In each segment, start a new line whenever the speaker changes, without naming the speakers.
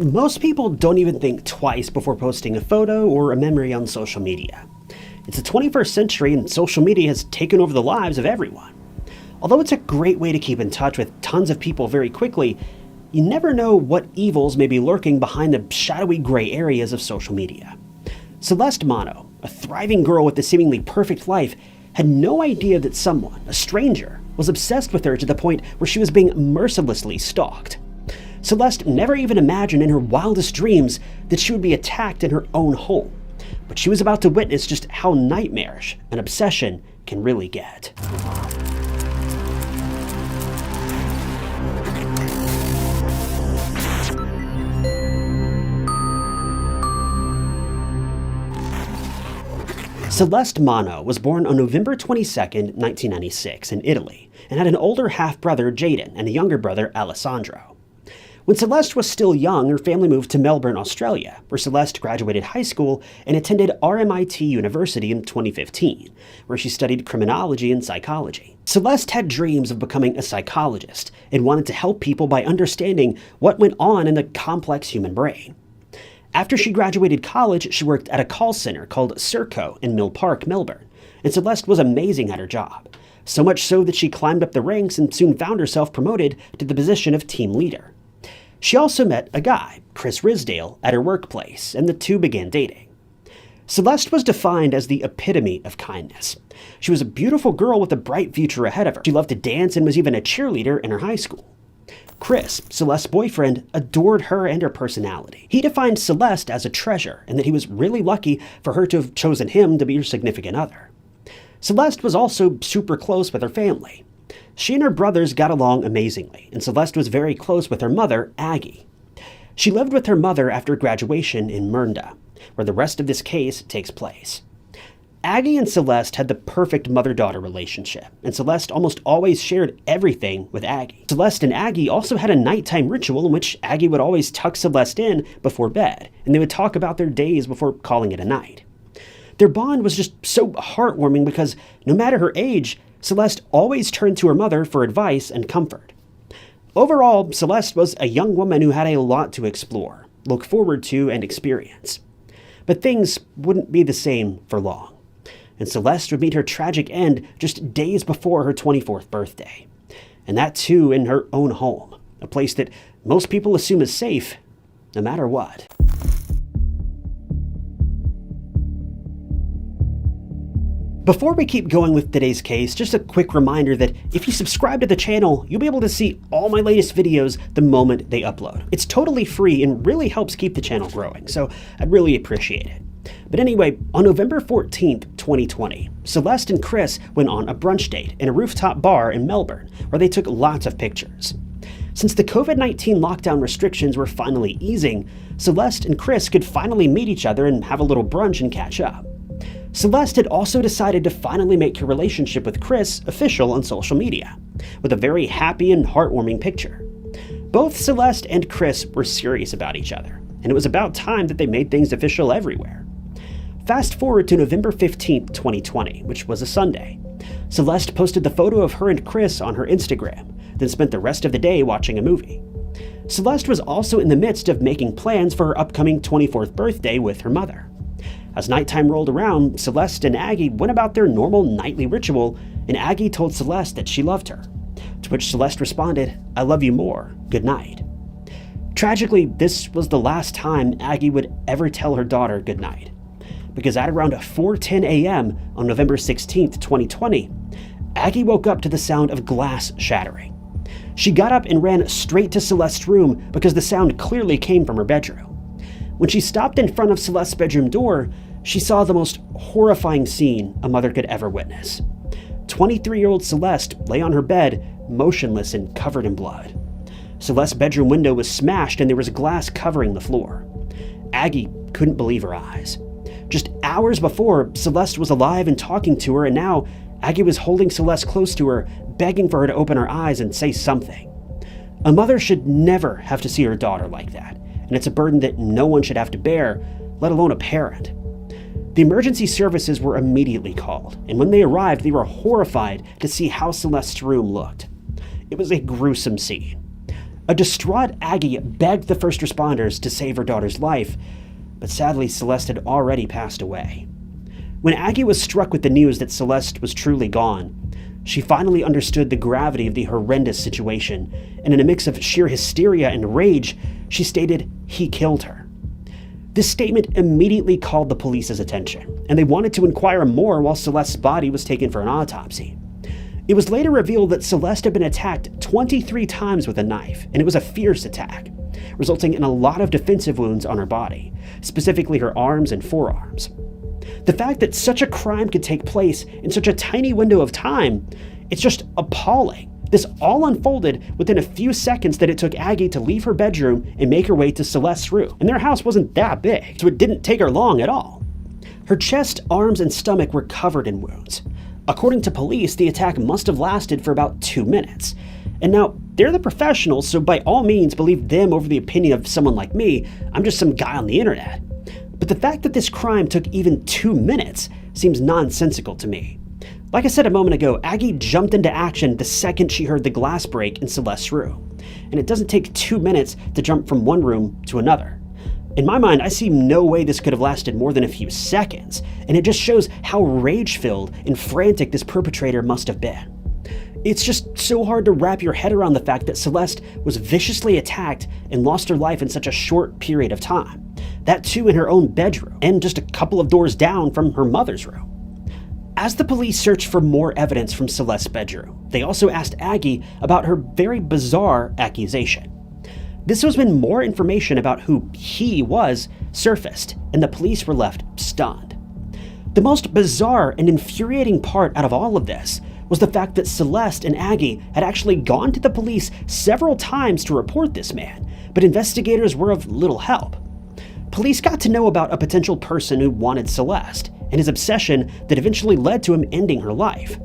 Most people don't even think twice before posting a photo or a memory on social media. It's the 21st century and social media has taken over the lives of everyone. Although it's a great way to keep in touch with tons of people very quickly, you never know what evils may be lurking behind the shadowy gray areas of social media. Celeste Manno, a thriving girl with a seemingly perfect life, had no idea that someone, a stranger, was obsessed with her to the point where she was being mercilessly stalked. Celeste never even imagined in her wildest dreams that she would be attacked in her own home, but she was about to witness just how nightmarish an obsession can really get. Celeste Manno was born on November 22, 1996 in Italy, and had an older half-brother Jaden and a younger brother Alessandro. When Celeste was still young, her family moved to Melbourne, Australia, where Celeste graduated high school and attended RMIT University in 2015, where she studied criminology and psychology. Celeste had dreams of becoming a psychologist and wanted to help people by understanding what went on in the complex human brain. After she graduated college, she worked at a call center called Serco in Mill Park, Melbourne, and Celeste was amazing at her job, so much so that she climbed up the ranks and soon found herself promoted to the position of team leader. She also met a guy, Chris Risdale, at her workplace, and the two began dating. Celeste was defined as the epitome of kindness. She was a beautiful girl with a bright future ahead of her. She loved to dance and was even a cheerleader in her high school. Chris, Celeste's boyfriend, adored her and her personality. He defined Celeste as a treasure, and that he was really lucky for her to have chosen him to be her significant other. Celeste was also super close with her family. She and her brothers got along amazingly, and Celeste was very close with her mother, Aggie. She lived with her mother after graduation in Mernda, where the rest of this case takes place. Aggie and Celeste had the perfect mother-daughter relationship, and Celeste almost always shared everything with Aggie. Celeste and Aggie also had a nighttime ritual in which Aggie would always tuck Celeste in before bed, and they would talk about their days before calling it a night. Their bond was just so heartwarming because no matter her age, Celeste always turned to her mother for advice and comfort. Overall, Celeste was a young woman who had a lot to explore, look forward to, and experience. But things wouldn't be the same for long, and Celeste would meet her tragic end just days before her 24th birthday. And that too in her own home, a place that most people assume is safe, no matter what. Before we keep going with today's case, just a quick reminder that if you subscribe to the channel, you'll be able to see all my latest videos the moment they upload. It's totally free and really helps keep the channel growing, so I'd really appreciate it. But anyway, on November 14th, 2020, Celeste and Chris went on a brunch date in a rooftop bar in Melbourne, where they took lots of pictures. Since the COVID-19 lockdown restrictions were finally easing, Celeste and Chris could finally meet each other and have a little brunch and catch up. Celeste had also decided to finally make her relationship with Chris official on social media, with a very happy and heartwarming picture. Both Celeste and Chris were serious about each other, and it was about time that they made things official everywhere. Fast forward to November 15th, 2020, which was a Sunday. Celeste posted the photo of her and Chris on her Instagram, then spent the rest of the day watching a movie. Celeste was also in the midst of making plans for her upcoming 24th birthday with her mother. As nighttime rolled around, Celeste and Aggie went about their normal nightly ritual, and Aggie told Celeste that she loved her, to which Celeste responded, "I love you more, good night." Tragically, this was the last time Aggie would ever tell her daughter good night, because at around 4:10 a.m. on November 16th, 2020, Aggie woke up to the sound of glass shattering. She got up and ran straight to Celeste's room because the sound clearly came from her bedroom. When she stopped in front of Celeste's bedroom door, she saw the most horrifying scene a mother could ever witness. 23-year-old Celeste lay on her bed, motionless and covered in blood. Celeste's bedroom window was smashed and there was glass covering the floor. Aggie couldn't believe her eyes. Just hours before, Celeste was alive and talking to her, and now Aggie was holding Celeste close to her, begging for her to open her eyes and say something. A mother should never have to see her daughter like that, and it's a burden that no one should have to bear, let alone a parent. The emergency services were immediately called, and when they arrived, they were horrified to see how Celeste's room looked. It was a gruesome scene. A distraught Aggie begged the first responders to save her daughter's life, but sadly Celeste had already passed away. When Aggie was struck with the news that Celeste was truly gone, she finally understood the gravity of the horrendous situation, and in a mix of sheer hysteria and rage, she stated he killed her. This statement immediately called the police's attention, and they wanted to inquire more while Celeste's body was taken for an autopsy. It was later revealed that Celeste had been attacked 23 times with a knife, and it was a fierce attack, resulting in a lot of defensive wounds on her body, specifically her arms and forearms. The fact that such a crime could take place in such a tiny window of time, it's just appalling. This all unfolded within a few seconds that it took Aggie to leave her bedroom and make her way to Celeste's room. And their house wasn't that big, so it didn't take her long at all. Her chest, arms, and stomach were covered in wounds. According to police, the attack must have lasted for about 2 minutes. And now, they're the professionals, so by all means believe them over the opinion of someone like me. I'm just some guy on the internet. But the fact that this crime took even 2 minutes seems nonsensical to me. Like I said a moment ago, Aggie jumped into action the second she heard the glass break in Celeste's room. And it doesn't take 2 minutes to jump from one room to another. In my mind, I see no way this could have lasted more than a few seconds, and it just shows how rage-filled and frantic this perpetrator must have been. It's just so hard to wrap your head around the fact that Celeste was viciously attacked and lost her life in such a short period of time. That too in her own bedroom, and just a couple of doors down from her mother's room. As the police searched for more evidence from Celeste's bedroom, they also asked Aggie about her very bizarre accusation. This was when more information about who he was surfaced, and the police were left stunned. The most bizarre and infuriating part out of all of this was the fact that Celeste and Aggie had actually gone to the police several times to report this man, but investigators were of little help. Police got to know about a potential person who wanted Celeste, and his obsession that eventually led to him ending her life.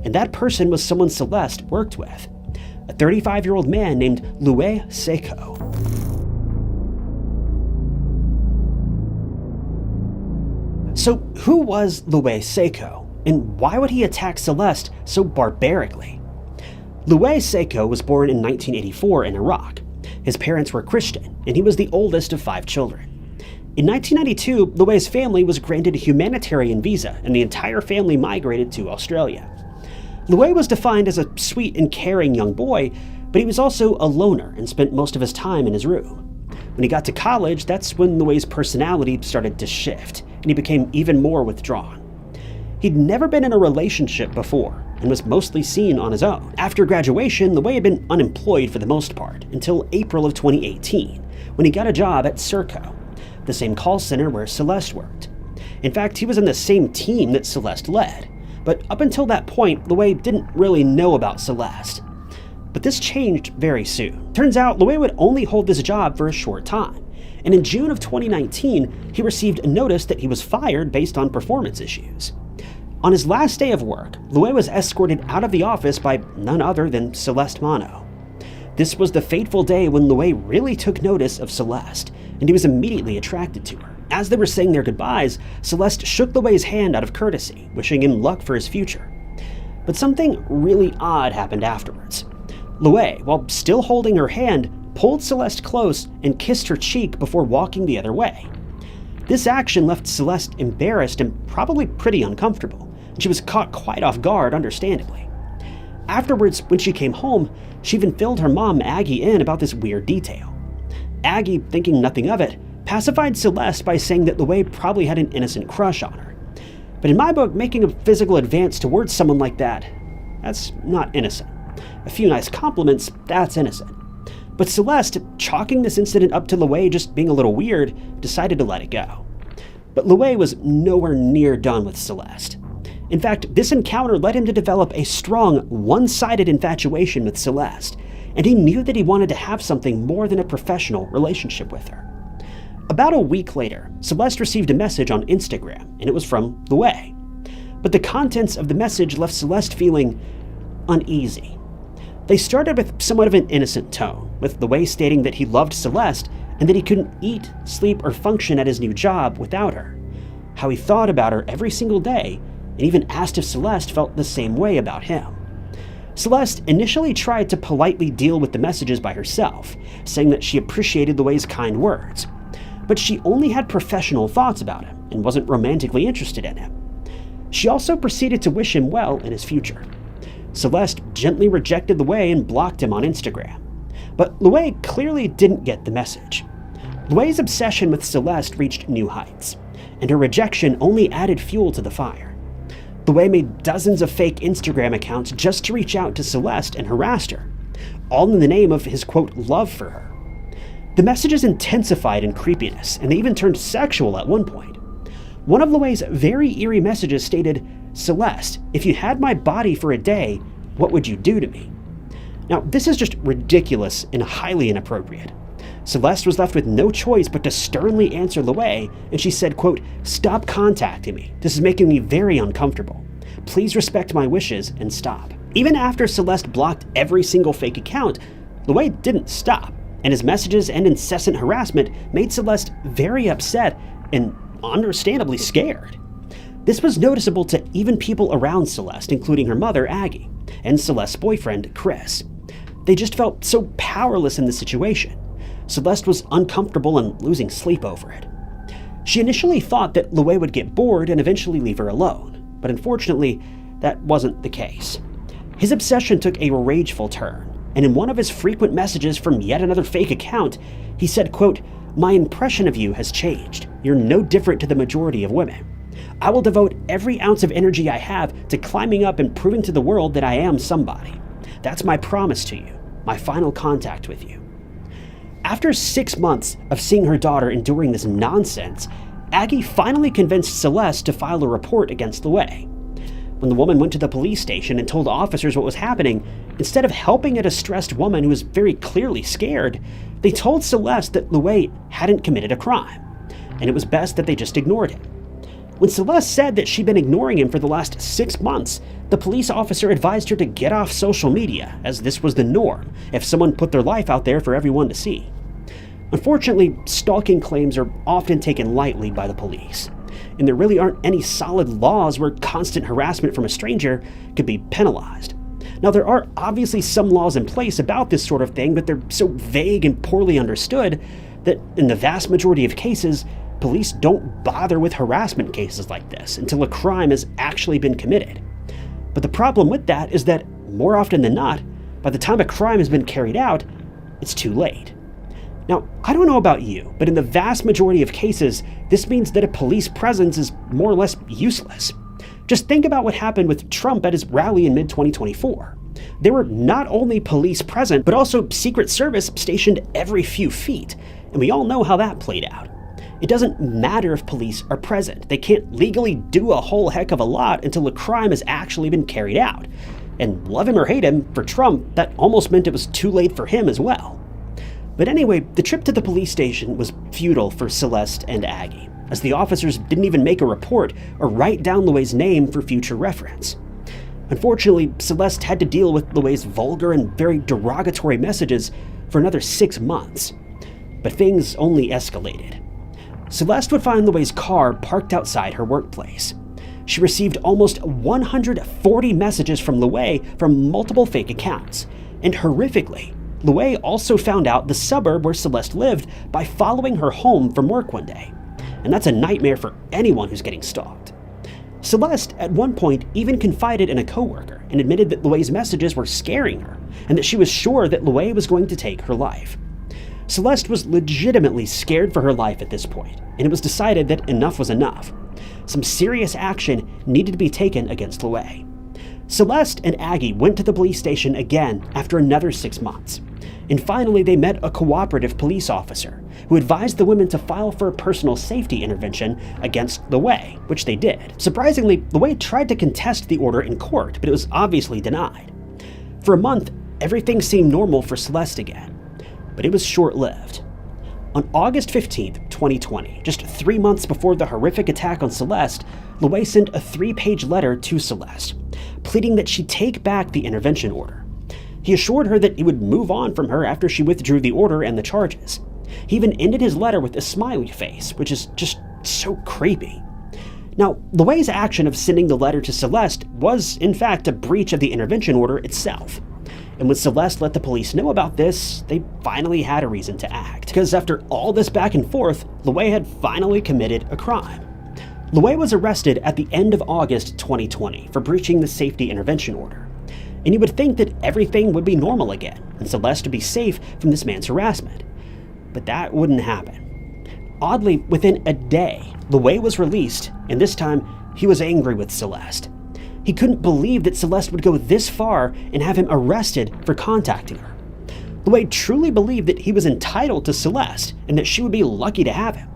And that person was someone Celeste worked with, a 35-year-old man named Louis Seiko. So who was Louis Seiko, and why would he attack Celeste so barbarically? Louis Seiko was born in 1984 in Iraq. His parents were Christian, and he was the oldest of 5 children. In 1992, Louis' family was granted a humanitarian visa, and the entire family migrated to Australia. Louis was defined as a sweet and caring young boy, but he was also a loner and spent most of his time in his room. When he got to college, that's when Louis' personality started to shift, and he became even more withdrawn. He'd never been in a relationship before, and was mostly seen on his own. After graduation, Louis had been unemployed for the most part, until April of 2018, when he got a job at Serco, the same call center where Celeste worked. In fact, he was in the same team that Celeste led. But up until that point, Louis didn't really know about Celeste. But this changed very soon. Turns out, Louis would only hold this job for a short time, and in June of 2019, he received a notice that he was fired based on performance issues. On his last day of work, Louis was escorted out of the office by none other than Celeste Manno. This was the fateful day when Louis really took notice of Celeste, and he was immediately attracted to her. As they were saying their goodbyes, Celeste shook Louis' hand out of courtesy, wishing him luck for his future. But something really odd happened afterwards. Louis, while still holding her hand, pulled Celeste close and kissed her cheek before walking the other way. This action left Celeste embarrassed and probably pretty uncomfortable, and she was caught quite off guard, understandably. Afterwards, when she came home, she even filled her mom, Aggie, in about this weird detail. Aggie, thinking nothing of it, pacified Celeste by saying that Louis probably had an innocent crush on her. But in my book, making a physical advance towards someone like that's not innocent. A few nice compliments, that's innocent. But Celeste, chalking this incident up to Louis just being a little weird, decided to let it go. But Louis was nowhere near done with Celeste. In fact, this encounter led him to develop a strong, one-sided infatuation with Celeste, and he knew that he wanted to have something more than a professional relationship with her. About a week later, Celeste received a message on Instagram, and it was from Louis. But the contents of the message left Celeste feeling uneasy. They started with somewhat of an innocent tone, with Louis stating that he loved Celeste and that he couldn't eat, sleep, or function at his new job without her, how he thought about her every single day, and even asked if Celeste felt the same way about him. Celeste initially tried to politely deal with the messages by herself, saying that she appreciated Luay's kind words. But she only had professional thoughts about him and wasn't romantically interested in him. She also proceeded to wish him well in his future. Celeste gently rejected Luay and blocked him on Instagram. But Luay clearly didn't get the message. Luay's obsession with Celeste reached new heights, and her rejection only added fuel to the fire. Luay made dozens of fake Instagram accounts just to reach out to Celeste and harass her, all in the name of his, quote, love for her. The messages intensified in creepiness, and they even turned sexual at one point. One of Luay's very eerie messages stated, "Celeste, if you had my body for a day, what would you do to me?" Now, this is just ridiculous and highly inappropriate. Celeste was left with no choice but to sternly answer Luay, and she said, quote, "Stop contacting me. This is making me very uncomfortable. Please respect my wishes and stop." Even after Celeste blocked every single fake account, Luay didn't stop, and his messages and incessant harassment made Celeste very upset and understandably scared. This was noticeable to even people around Celeste, including her mother, Aggie, and Celeste's boyfriend, Chris. They just felt so powerless in the situation. Celeste was uncomfortable and losing sleep over it. She initially thought that Luay would get bored and eventually leave her alone, but unfortunately, that wasn't the case. His obsession took a rageful turn, and in one of his frequent messages from yet another fake account, he said, quote, "My impression of you has changed. You're no different to the majority of women. I will devote every ounce of energy I have to climbing up and proving to the world that I am somebody. That's my promise to you, my final contact with you." After 6 months of seeing her daughter enduring this nonsense, Aggie finally convinced Celeste to file a report against Luay. When the woman went to the police station and told officers what was happening, instead of helping a distressed woman who was very clearly scared, they told Celeste that Luay hadn't committed a crime, and it was best that they just ignored him. When Celeste said that she'd been ignoring him for the last 6 months, the police officer advised her to get off social media, as this was the norm if someone put their life out there for everyone to see. Unfortunately, stalking claims are often taken lightly by the police, and there really aren't any solid laws where constant harassment from a stranger could be penalized. Now, there are obviously some laws in place about this sort of thing, but they're so vague and poorly understood that in the vast majority of cases, police don't bother with harassment cases like this until a crime has actually been committed. But the problem with that is that, more often than not, by the time a crime has been carried out, it's too late. Now, I don't know about you, but in the vast majority of cases, this means that a police presence is more or less useless. Just think about what happened with Trump at his rally in mid-2024. There were not only police present, but also Secret Service stationed every few feet, and we all know how that played out. It doesn't matter if police are present. They can't legally do a whole heck of a lot until a crime has actually been carried out. And love him or hate him, for Trump, that almost meant it was too late for him as well. But anyway, the trip to the police station was futile for Celeste and Aggie, as the officers didn't even make a report or write down Luay's name for future reference. Unfortunately, Celeste had to deal with Luay's vulgar and very derogatory messages for another 6 months. But things only escalated. Celeste would find Luay's car parked outside her workplace. She received almost 140 messages from Luay from multiple fake accounts, and horrifically, Luay also found out the suburb where Celeste lived by following her home from work one day, and that's a nightmare for anyone who's getting stalked. Celeste, at one point, even confided in a coworker and admitted that Luay's messages were scaring her, and that she was sure that Luay was going to take her life. Celeste was legitimately scared for her life at this point, and it was decided that enough was enough. Some serious action needed to be taken against Luay. Celeste and Aggie went to the police station again after another 6 months, and finally they met a cooperative police officer who advised the women to file for a personal safety intervention against Luay, which they did. Surprisingly, Luay tried to contest the order in court, but it was obviously denied. For a month, everything seemed normal for Celeste again, but it was short-lived. On August 15th, 2020, just 3 months before the horrific attack on Celeste, Luay sent a 3-page letter to Celeste, pleading that she take back the intervention order. He assured her that he would move on from her after she withdrew the order and the charges. He even ended his letter with a smiley face, which is just so creepy. Now, Louay's action of sending the letter to Celeste was, in fact, a breach of the intervention order itself. And when Celeste let the police know about this, they finally had a reason to act. Because after all this back and forth, Louay had finally committed a crime. Louay was arrested at the end of August 2020 for breaching the safety intervention order. And you would think that everything would be normal again, and Celeste would be safe from this man's harassment. But that wouldn't happen. Oddly, within a day, Louay was released, and this time, he was angry with Celeste. He couldn't believe that Celeste would go this far and have him arrested for contacting her. Louay truly believed that he was entitled to Celeste, and that she would be lucky to have him.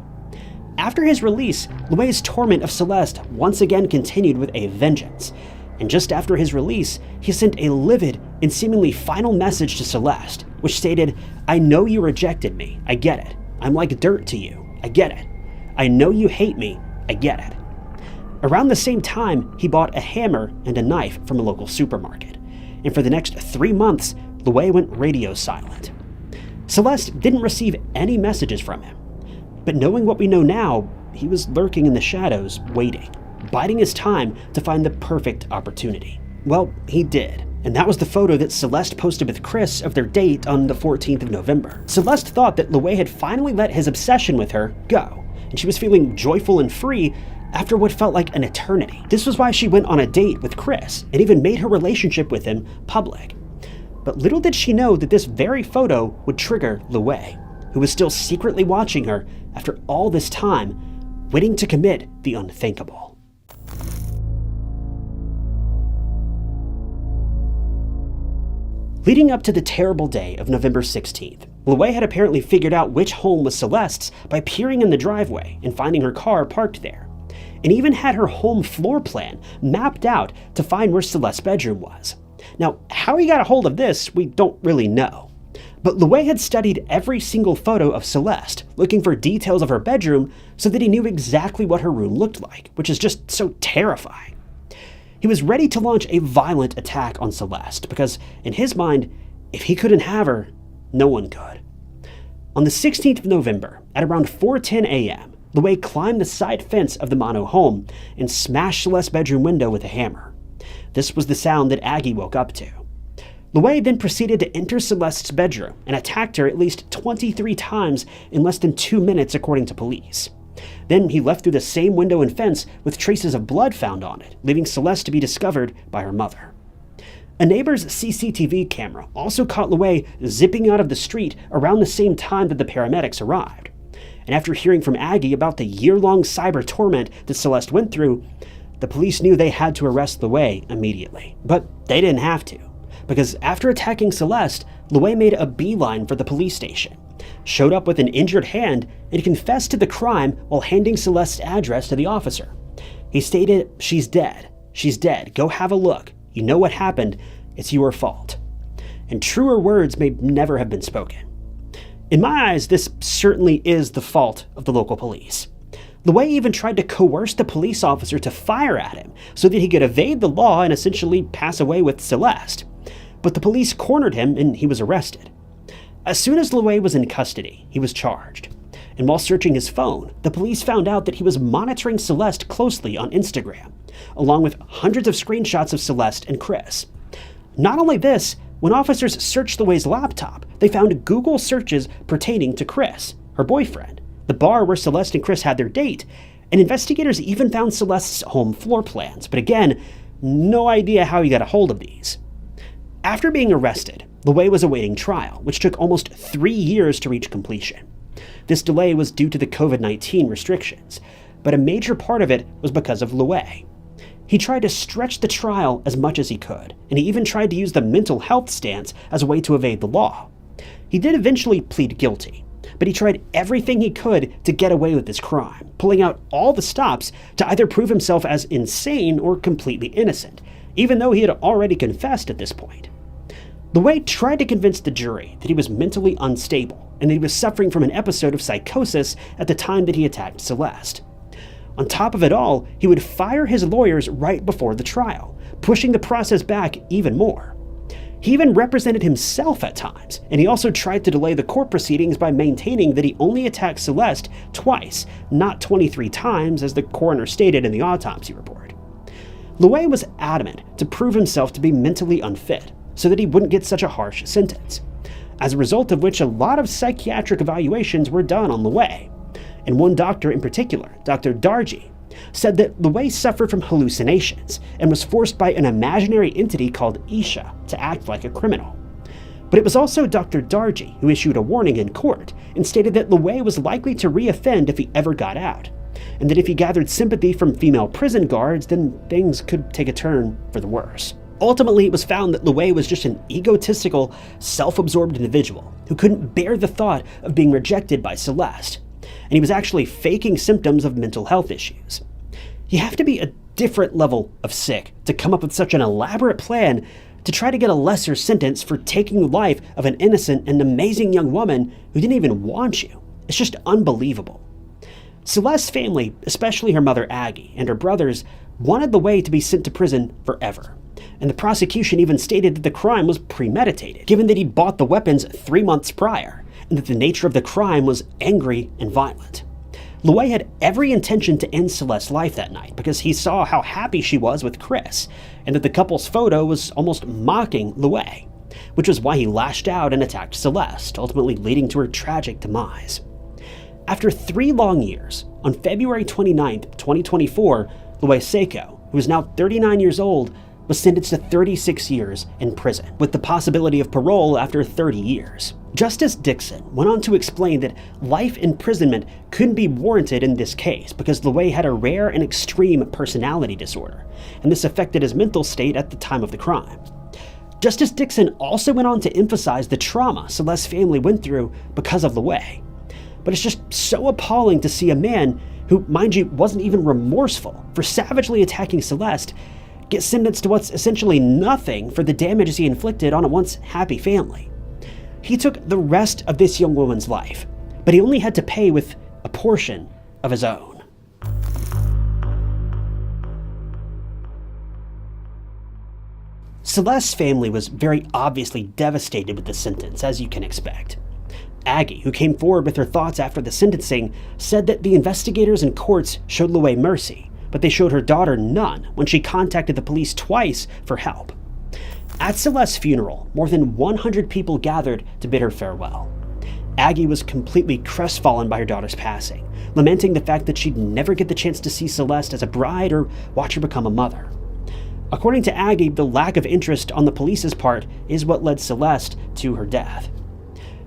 After his release, Louay's torment of Celeste once again continued with a vengeance, and just after his release, he sent a livid and seemingly final message to Celeste, which stated, "I know you rejected me, I get it. I'm like dirt to you, I get it. I know you hate me, I get it." Around the same time, he bought a hammer and a knife from a local supermarket, and for the next 3 months, Louay went radio silent. Celeste didn't receive any messages from him, but knowing what we know now, he was lurking in the shadows, waiting, biding his time to find the perfect opportunity. Well, he did, and that was the photo that Celeste posted with Chris of their date on the 14th of November. Celeste thought that Louay had finally let his obsession with her go, and she was feeling joyful and free after what felt like an eternity. This was why she went on a date with Chris, and even made her relationship with him public. But little did she know that this very photo would trigger Louay, who was still secretly watching her after all this time, waiting to commit the unthinkable. Leading up to the terrible day of November 16th, Louay had apparently figured out which home was Celeste's by peering in the driveway and finding her car parked there, and even had her home floor plan mapped out to find where Celeste's bedroom was. Now, how he got a hold of this, we don't really know. But Louay had studied every single photo of Celeste, looking for details of her bedroom so that he knew exactly what her room looked like, which is just so terrifying. He was ready to launch a violent attack on Celeste because, in his mind, if he couldn't have her, no one could. On the 16th of November, at around 4:10 a.m., Louay climbed the side fence of the Manno home and smashed Celeste's bedroom window with a hammer. This was the sound that Aggie woke up to. Louay then proceeded to enter Celeste's bedroom and attacked her at least 23 times in less than 2 minutes, according to police. Then he left through the same window and fence with traces of blood found on it, leaving Celeste to be discovered by her mother. A neighbor's CCTV camera also caught Louay zipping out of the street around the same time that the paramedics arrived. And after hearing from Aggie about the year-long cyber torment that Celeste went through, the police knew they had to arrest Louay immediately. But they didn't have to, because after attacking Celeste, Louay made a beeline for the police station, showed up with an injured hand, and confessed to the crime while handing Celeste's address to the officer. He stated, "She's dead. She's dead. Go have a look. You know what happened. It's your fault." And truer words may never have been spoken. In my eyes, this certainly is the fault of the local police. Louay even tried to coerce the police officer to fire at him so that he could evade the law and essentially pass away with Celeste. But the police cornered him and he was arrested. As soon as Louay was in custody, he was charged. And while searching his phone, the police found out that he was monitoring Celeste closely on Instagram, along with hundreds of screenshots of Celeste and Chris. Not only this, when officers searched Louay's laptop, they found Google searches pertaining to Chris, her boyfriend, the bar where Celeste and Chris had their date, and investigators even found Celeste's home floor plans, but again, no idea how he got a hold of these. After being arrested, Louay was awaiting trial, which took almost 3 years to reach completion. This delay was due to the COVID-19 restrictions, but a major part of it was because of Louay. He tried to stretch the trial as much as he could, and he even tried to use the mental health stance as a way to evade the law. He did eventually plead guilty, but he tried everything he could to get away with this crime, pulling out all the stops to either prove himself as insane or completely innocent, even though he had already confessed at this point. Louay tried to convince the jury that he was mentally unstable and that he was suffering from an episode of psychosis at the time that he attacked Celeste. On top of it all, he would fire his lawyers right before the trial, pushing the process back even more. He even represented himself at times, and he also tried to delay the court proceedings by maintaining that he only attacked Celeste twice, not 23 times as the coroner stated in the autopsy report. Louis was adamant to prove himself to be mentally unfit, so that he wouldn't get such a harsh sentence, as a result of which a lot of psychiatric evaluations were done on Louis. And one doctor in particular, Dr. Dargy, said that Louis suffered from hallucinations and was forced by an imaginary entity called Isha to act like a criminal. But it was also Dr. Dargy who issued a warning in court and stated that Louis was likely to reoffend if he ever got out, and that if he gathered sympathy from female prison guards, then things could take a turn for the worse. Ultimately, it was found that Louis was just an egotistical, self-absorbed individual who couldn't bear the thought of being rejected by Celeste, and he was actually faking symptoms of mental health issues. You have to be a different level of sick to come up with such an elaborate plan to try to get a lesser sentence for taking the life of an innocent and amazing young woman who didn't even want you. It's just unbelievable. Celeste's family, especially her mother Aggie and her brothers, wanted Louis to be sent to prison forever. And the prosecution even stated that the crime was premeditated, given that he'd bought the weapons 3 months prior, and that the nature of the crime was angry and violent. Louis had every intention to end Celeste's life that night because he saw how happy she was with Chris, and that the couple's photo was almost mocking Louis, which was why he lashed out and attacked Celeste, ultimately leading to her tragic demise. After 3 long years, on February 29, 2024, Louis Seco, who is now 39 years old, was sentenced to 36 years in prison, with the possibility of parole after 30 years. Justice Dixon went on to explain that life imprisonment couldn't be warranted in this case because Louis had a rare and extreme personality disorder, and this affected his mental state at the time of the crime. Justice Dixon also went on to emphasize the trauma Celeste's family went through because of Louis. But it's just so appalling to see a man who, mind you, wasn't even remorseful for savagely attacking Celeste get sentenced to what's essentially nothing for the damages he inflicted on a once happy family. He took the rest of this young woman's life, but he only had to pay with a portion of his own. Celeste's family was very obviously devastated with the sentence, as you can expect. Aggie, who came forward with her thoughts after the sentencing, said that the investigators and courts showed Louis mercy, but they showed her daughter none when she contacted the police twice for help. At Celeste's funeral, more than 100 people gathered to bid her farewell. Aggie was completely crestfallen by her daughter's passing, lamenting the fact that she'd never get the chance to see Celeste as a bride or watch her become a mother. According to Aggie, the lack of interest on the police's part is what led Celeste to her death.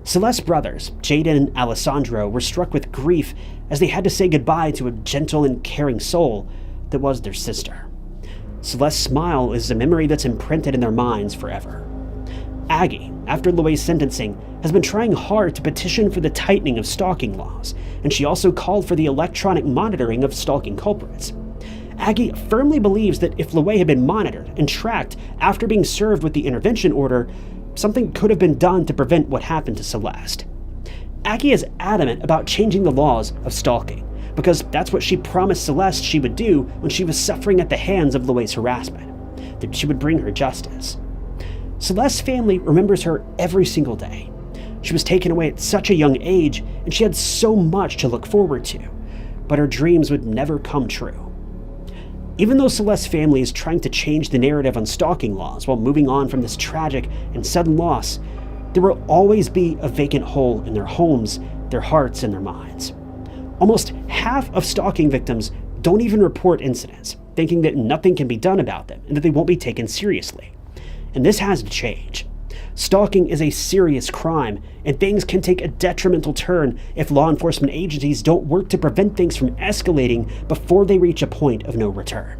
Celeste's brothers, Jaden and Alessandro, were struck with grief as they had to say goodbye to a gentle and caring soul that was their sister. Celeste's smile is a memory that's imprinted in their minds forever. Aggie, after Louis' sentencing, has been trying hard to petition for the tightening of stalking laws, and she also called for the electronic monitoring of stalking culprits. Aggie firmly believes that if Louis had been monitored and tracked after being served with the intervention order, something could have been done to prevent what happened to Celeste. Aggie is adamant about changing the laws of stalking, because that's what she promised Celeste she would do when she was suffering at the hands of Louis' harassment, that she would bring her justice. Celeste's family remembers her every single day. She was taken away at such a young age, and she had so much to look forward to, but her dreams would never come true. Even though Celeste's family is trying to change the narrative on stalking laws while moving on from this tragic and sudden loss, there will always be a vacant hole in their homes, their hearts, and their minds. Almost half of stalking victims don't even report incidents, thinking that nothing can be done about them and that they won't be taken seriously. And this has to change. Stalking is a serious crime, and things can take a detrimental turn if law enforcement agencies don't work to prevent things from escalating before they reach a point of no return.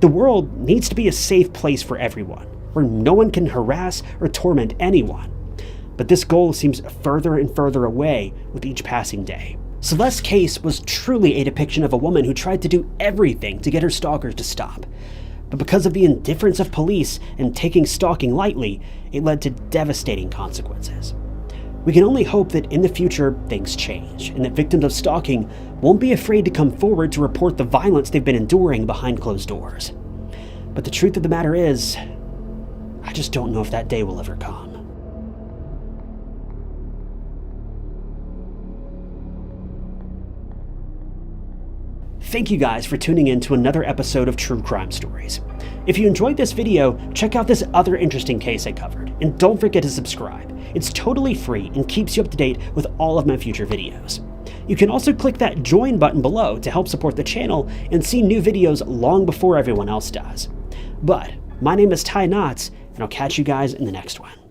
The world needs to be a safe place for everyone, where no one can harass or torment anyone. But this goal seems further and further away with each passing day. Celeste's case was truly a depiction of a woman who tried to do everything to get her stalkers to stop. But because of the indifference of police and taking stalking lightly, it led to devastating consequences. We can only hope that in the future things change, and that victims of stalking won't be afraid to come forward to report the violence they've been enduring behind closed doors. But the truth of the matter is, I just don't know if that day will ever come. Thank you guys for tuning in to another episode of True Crime Stories. If you enjoyed this video, check out this other interesting case I covered, and don't forget to subscribe. It's totally free and keeps you up to date with all of my future videos. You can also click that join button below to help support the channel and see new videos long before everyone else does. But my name is Ty Knotts, and I'll catch you guys in the next one.